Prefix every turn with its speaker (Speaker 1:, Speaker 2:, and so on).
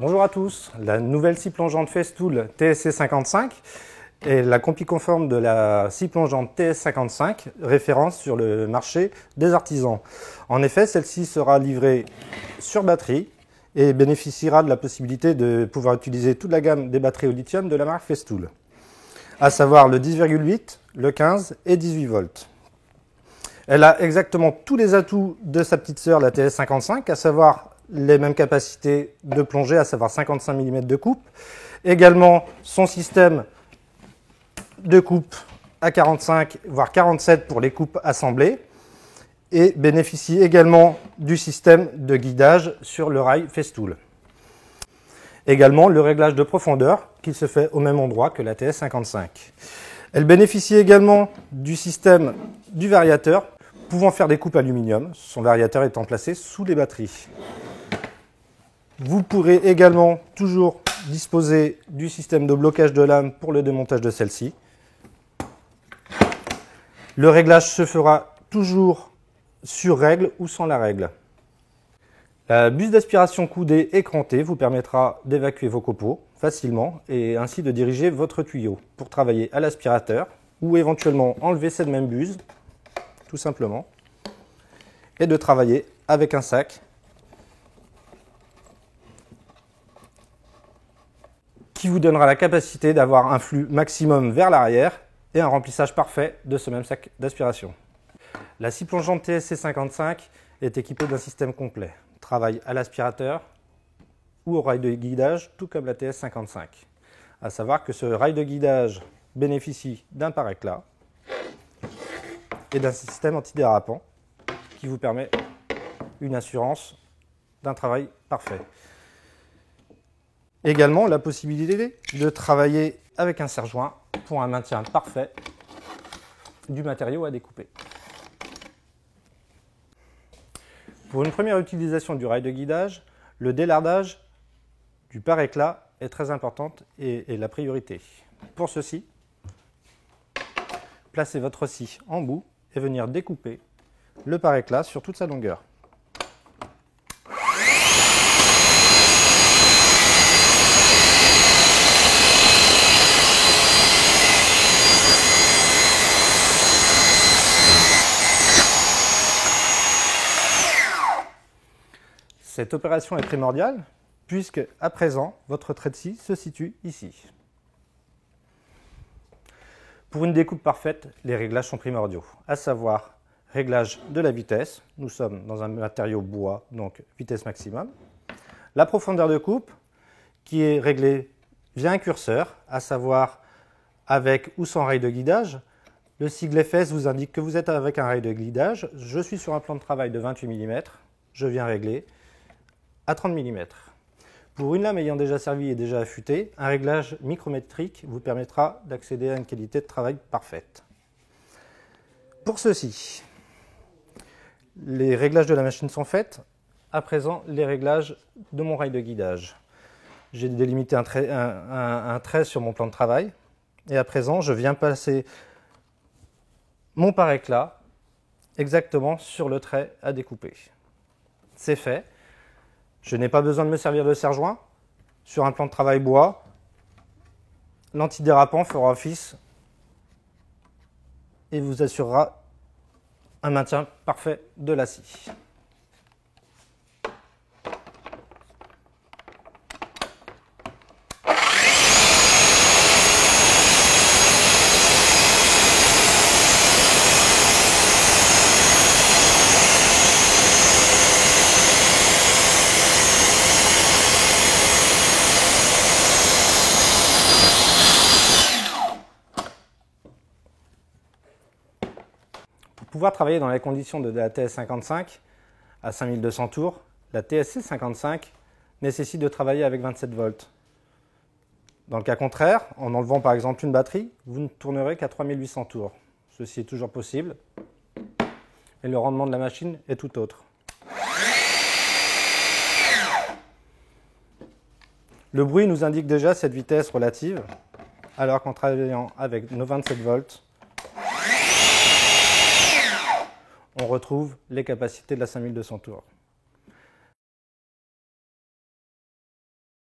Speaker 1: Bonjour à tous, la nouvelle scie plongeante Festool TSC55 est la copie conforme de la scie plongeante TS55, référence sur le marché des artisans. En effet, celle-ci sera livrée sur batterie et bénéficiera de la possibilité de pouvoir utiliser toute la gamme des batteries au lithium de la marque Festool, à savoir le 10,8, le 15 et 18 volts. Elle a exactement tous les atouts de sa petite sœur, la TS55, à savoir les mêmes capacités de plongée, à savoir 55 mm de coupe. Également son système de coupe à 45 voire 47 pour les coupes assemblées. Et bénéficie également du système de guidage sur le rail Festool. Également le réglage de profondeur qui se fait au même endroit que la TS55. Elle bénéficie également du système du variateur pouvant faire des coupes aluminium, son variateur étant placé sous les batteries. Vous pourrez également toujours disposer du système de blocage de lame pour le démontage de celle-ci. Le réglage se fera toujours sur règle ou sans la règle. La buse d'aspiration coudée écrantée vous permettra d'évacuer vos copeaux facilement et ainsi de diriger votre tuyau pour travailler à l'aspirateur ou éventuellement enlever cette même buse, tout simplement, et de travailler avec un sac qui vous donnera la capacité d'avoir un flux maximum vers l'arrière et un remplissage parfait de ce même sac d'aspiration. La scie plongeante TSC55 est équipée d'un système complet. Travaille à l'aspirateur ou au rail de guidage, tout comme la TS55. À savoir que ce rail de guidage bénéficie d'un pare-éclat et d'un système antidérapant qui vous permet une assurance d'un travail parfait. Également la possibilité de travailler avec un serre-joint pour un maintien parfait du matériau à découper. Pour une première utilisation du rail de guidage, le délardage du pare-éclat est très important et la priorité. Pour ceci, placez votre scie en bout et venir découper le pare-éclat sur toute sa longueur. Cette opération est primordiale puisque, à présent, votre trait de scie se situe ici. Pour une découpe parfaite, les réglages sont primordiaux, à savoir réglage de la vitesse, nous sommes dans un matériau bois, donc vitesse maximum. La profondeur de coupe qui est réglée via un curseur, à savoir avec ou sans rail de guidage. Le sigle FS vous indique que vous êtes avec un rail de guidage. Je suis sur un plan de travail de 28 mm, je viens régler à 30 mm. Pour une lame ayant déjà servi et déjà affûtée, un réglage micrométrique vous permettra d'accéder à une qualité de travail parfaite. Pour ceci, les réglages de la machine sont faits. À présent, les réglages de mon rail de guidage. J'ai délimité un trait sur mon plan de travail. Et à présent, je viens passer mon pare-éclat exactement sur le trait à découper. C'est fait. Je n'ai pas besoin de me servir de serre-joint. Sur un plan de travail bois, l'antidérapant fera office et vous assurera un maintien parfait de la scie. Pour pouvoir travailler dans les conditions de la TS55 à 5200 tours, la TSC55 nécessite de travailler avec 27 volts. Dans le cas contraire, en enlevant par exemple une batterie, vous ne tournerez qu'à 3800 tours. Ceci est toujours possible et le rendement de la machine est tout autre. Le bruit nous indique déjà cette vitesse relative, alors qu'en travaillant avec nos 27 volts, on retrouve les capacités de la 5200 tours.